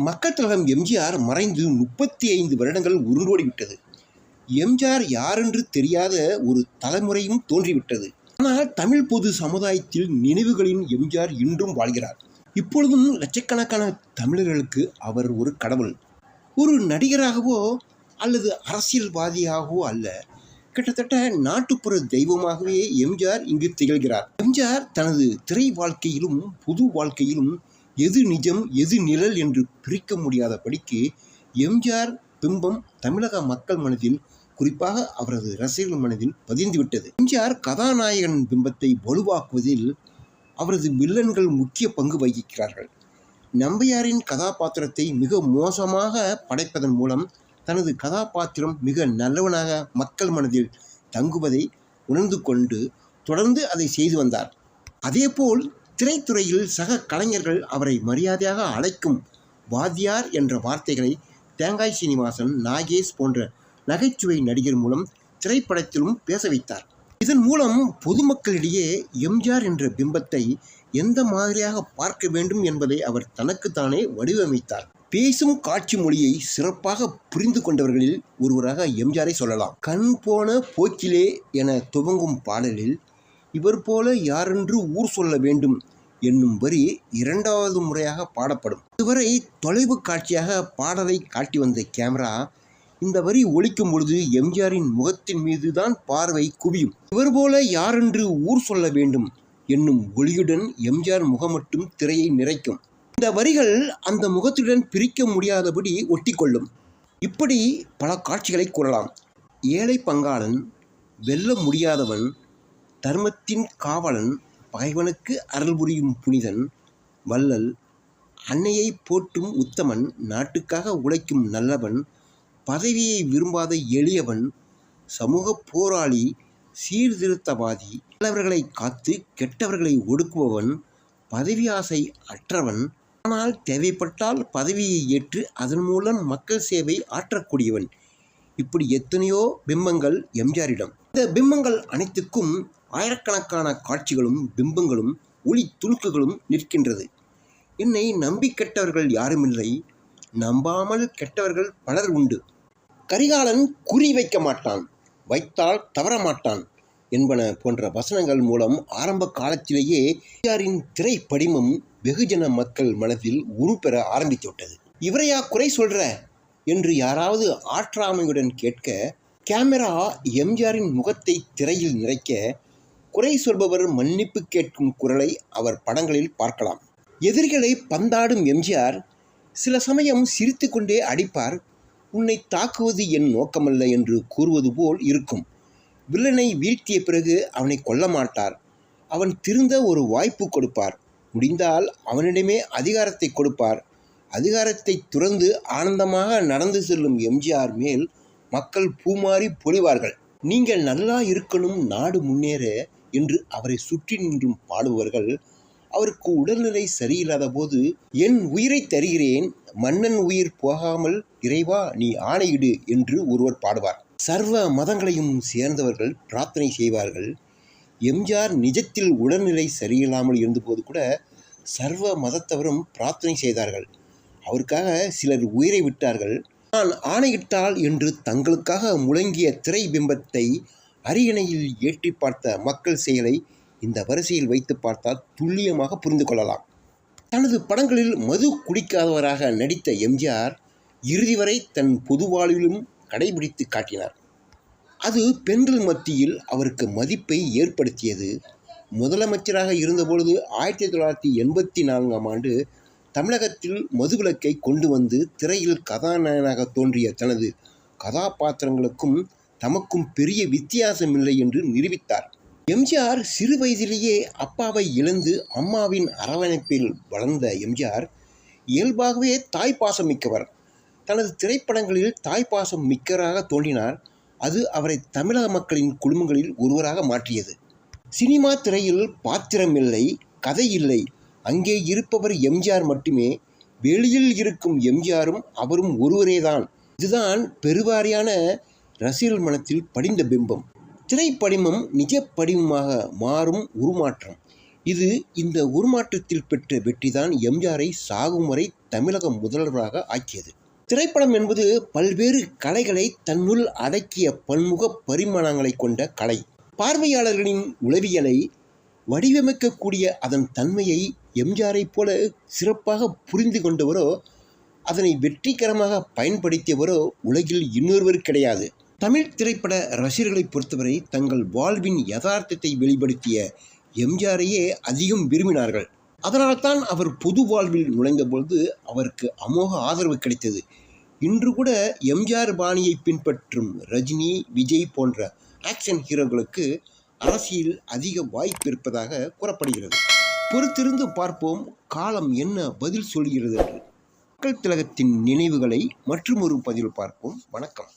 மக்கள் திலகம் எம்ஜிஆர் மறைந்து 35 வருடங்கள் உருண்டோடிவிட்டது. எம்ஜிஆர் யாரென்று தெரியாத ஒரு தலைமுறையும் தோன்றிவிட்டது. ஆனால் தமிழ் பொது சமுதாயத்தில் நினைவுகளின் எம்ஜிஆர் இன்றும் வாழ்கிறார். இப்பொழுதும் லட்சக்கணக்கான தமிழர்களுக்கு அவர் ஒரு கடவுள். ஒரு நடிகராகவோ அல்லது அரசியல்வாதியாகவோ அல்ல, கிட்டத்தட்ட நாட்டுப்புற தெய்வமாகவே எம்ஜிஆர் இங்கு திகழ்கிறார். எம்ஜிஆர் தனது திரை வாழ்க்கையிலும் பொது வாழ்க்கையிலும் எது நிஜம் எது நிழல் என்று பிரிக்க முடியாதபடிக்கு எம்ஜிஆர் பிம்பம் தமிழக மக்கள் மனதில், குறிப்பாக அவரது ரசிகர்கள் மனதில் பதிந்துவிட்டது. எம்ஜிஆர் கதாநாயகன் பிம்பத்தை வலுவாக்குவதில் அவரது வில்லன்கள் முக்கிய பங்கு வகிக்கிறார்கள். நம்பியாரின் கதாபாத்திரத்தை மிக மோசமாக படைப்பதன் மூலம் தனது கதாபாத்திரம் மிக நல்லவனாக மக்கள் மனதில் தங்குவதை உணர்ந்து கொண்டு தொடர்ந்து அதை செய்து வந்தார். அதேபோல் திரைத்துறையில் சக கலைஞர்கள் அவரை மரியாதையாக அழைக்கும் வாத்தியார் என்ற வார்த்தைகளை தேங்காய் சீனிவாசன், நாகேஷ் போன்ற நகைச்சுவை நடிகர் மூலம் திரைப்படத்திலும் பேச வைத்தார். இதன் மூலம் பொதுமக்களிடையே எம்ஜிஆர் என்ற பிம்பத்தை எந்த மாதிரியாக பார்க்க வேண்டும் என்பதை அவர் தனக்குத்தானே வடிவமைத்தார். பேசும் காட்சி மொழியை சிறப்பாக புரிந்து கொண்டவர்களில் ஒருவராக எம்ஜிஆரை சொல்லலாம். கண் போன போக்கிலே என துவங்கும் பாடலில் இவர் போல யாரென்று ஊர் சொல்ல வேண்டும் என்னும் வரி 2வது முறையாக பாடப்படும். இதுவரை தொலைவு காட்சியாக பாடலை காட்டி வந்த கேமரா இந்த வரி ஒலிக்கும் பொழுது எம்ஜிஆரின் முகத்தின் மீதுதான் பார்வை குவியும். இவர் போல யாரென்று ஊர் சொல்ல வேண்டும் என்னும் ஒளியுடன் எம்ஜிஆர் முகம் மட்டும் திரையை நிறைக்கும். இந்த வரிகள் அந்த முகத்துடன் பிரிக்க முடியாதபடி ஒட்டி கொள்ளும். இப்படி பல காட்சிகளை கூறலாம். ஏழை பங்காளன், வெல்ல முடியாதவன், தர்மத்தின் காவலன், பகைவனுக்கு அருள் புரியும் புனிதன், வள்ளல், அன்னையை போற்றும் உத்தமன், நாட்டுக்காக உழைக்கும் நல்லவன், பதவியை விரும்பாத எளியவன், சமூக போராளி, சீர்திருத்தவாதி, நல்லவர்களை காத்து கெட்டவர்களை ஒடுக்குபவன், பதவி ஆசை அற்றவன், ஆனால் தேவைப்பட்டால் பதவியை ஏற்று அதன் மூலம் மக்கள் சேவை ஆற்றக்கூடியவன். இப்படி எத்தனையோ பிம்பங்கள் எம்ஜிஆரிடம். இந்த பிம்பங்கள் அனைத்துக்கும் ஆயிரக்கணக்கான காட்சிகளும் பிம்பங்களும் ஒளி துணுக்குகளும் நிற்கின்றது. என்னை நம்பி கெட்டவர்கள் யாருமில்லை, நம்பாமல் கெட்டவர்கள் பலர் உண்டு. கரிகாலன் குறி வைக்க மாட்டான், வைத்தால் தவறமாட்டான் என்பன போன்ற வசனங்கள் மூலம் ஆரம்ப காலத்திலேயே எம்ஜிஆரின் திரைப்படிமம் வெகுஜன மக்கள் மனதில் உருப்பெற ஆரம்பித்துவிட்டது. இவரையா குறை சொல்ற என்று யாராவது ஆற்றாமையுடன் கேட்க, கேமரா எம்ஜிஆரின் முகத்தை திரையில் நிறைக்க, குறை சொல்பவர் மன்னிப்பு கேட்கும் குரலை அவர் படங்களில் பார்க்கலாம். எதிரிகளை பந்தாடும் எம்ஜிஆர் சில சமயம் சிரித்து கொண்டே அடிப்பார். உன்னை தாக்குவது என் நோக்கமல்ல என்று கூறுவது போல் இருக்கும். வில்லனை வீழ்த்திய பிறகு அவனை கொல்ல மாட்டார். அவன் திருந்த ஒரு வாய்ப்பு கொடுப்பார். முடிந்தால் அவனிடமே அதிகாரத்தை கொடுப்பார். அதிகாரத்தை துறந்து ஆனந்தமாக நடந்து செல்லும் எம்ஜிஆர் மேல் மக்கள் பூமாறி பொழிவார்கள். நீங்கள் நல்லா இருக்கணும், நாடு முன்னேற என்று அவரை சுற்றி நின்றும் பாடுபவர்கள், அவருக்கு உடல்நிலை சரியில்லாத போது என் உயிரை தருகிறேன், மன்னன் உயிர் போகாமல் இறைவா நீ ஆணையிடு என்று ஒருவர் பாடுவார். சர்வ மதங்களையும் சேர்ந்தவர்கள் பிரார்த்தனை செய்வார்கள். எம்ஜிஆர் நிஜத்தில் உடல்நிலை சரியில்லாமல் இருந்தபோது கூட சர்வ மதத்தவரும் பிரார்த்தனை செய்தார்கள். அவருக்காக சிலர் உயிரை விட்டார்கள். நான் ஆணையிட்டால் என்று தங்களுக்காக முழங்கிய திரை பிம்பத்தை அரியணையில் ஏற்றி பார்த்த மக்கள் செயலை இந்த வரிசையில் வைத்து பார்த்தால் துல்லியமாக புரிந்து கொள்ளலாம். தனது படங்களில் மது குடிக்காதவராக நடித்த எம்ஜிஆர் இறுதி வரை தன் பொது வாழ்விலும் கடைபிடித்து காட்டினார். அது பெண்கள் மத்தியில் அவருக்கு மதிப்பை ஏற்படுத்தியது. முதலமைச்சராக இருந்தபொழுது 1984ஆம் ஆண்டு தமிழகத்தில் மதுவிலக்கை கொண்டு வந்து திரையில் கதாநாயகனாக தோன்றிய தனது கதாபாத்திரங்களுக்கும் தமக்கும் பெரிய வித்தியாசமில்லை என்று நிரூபித்தார். எம்ஜிஆர் சிறு வயதிலேயே அப்பாவை இழந்து அம்மாவின் அரவணைப்பில் வளர்ந்த எம்ஜிஆர் இயல்பாகவே தாய்ப்பாசம் மிக்கவர். தனது திரைப்படங்களில் தாய்ப்பாசம் மிக்கவராக தோன்றினார். அது அவரை தமிழக மக்களின் குடும்பங்களில் ஒருவராக மாற்றியது. சினிமா திரையில் பாத்திரம் இல்லை, கதை இல்லை, அங்கே இருப்பவர் எம்ஜிஆர் மட்டுமே. வெளியில் இருக்கும் எம்ஜிஆரும் அவரும் ஒருவரேதான். இதுதான் பெருவாரியான ரசிகர்கள் மனத்தில் படிந்த பிம்பம். திரைப்படிமம் நிஜ படிமமாக மாறும் உருமாற்றம். இது இந்த உருமாற்றத்தில் பெற்ற வெற்றிதான் எம்ஜிஆரை சாகும் வரை தமிழக முதல்வராக ஆக்கியது. திரைப்படம் என்பது பல்வேறு கலைகளை தன்னுள் அடக்கிய பன்முக பரிமாணங்களை கொண்ட கலை. பார்வையாளர்களின் உளவியலை வடிவமைக்கக்கூடிய அதன் தன்மையை எம்ஜிஆரை போல சிறப்பாக புரிந்து கொண்டவரோ அதனை வெற்றிகரமாக பயன்படுத்தியவரோ உலகில் இன்னொருவர் கிடையாது. தமிழ் திரைப்பட ரசிகர்களை பொறுத்தவரை தங்கள் வாழ்வின் யதார்த்தத்தை வெளிப்படுத்திய எம்ஜிஆரையே அதிகம் விரும்பினார்கள். அதனால்தான் அவர் பொது வாழ்வில் நுழைந்தபொழுது அவருக்கு அமோக ஆதரவு கிடைத்தது. இன்று கூட எம்ஜிஆர் பாணியை பின்பற்றும் ரஜினி, விஜய் போன்ற ஆக்ஷன் ஹீரோக்களுக்கு அரசியல் அதிக வாய்ப்பு இருப்பதாக கூறப்படுகிறது. பொறுத்திருந்து பார்ப்போம் காலம் என்ன பதில் சொல்கிறது என்று. மக்கள் திலகத்தின் நினைவுகளை மற்றொரு பதிவில் பார்ப்போம். வணக்கம்.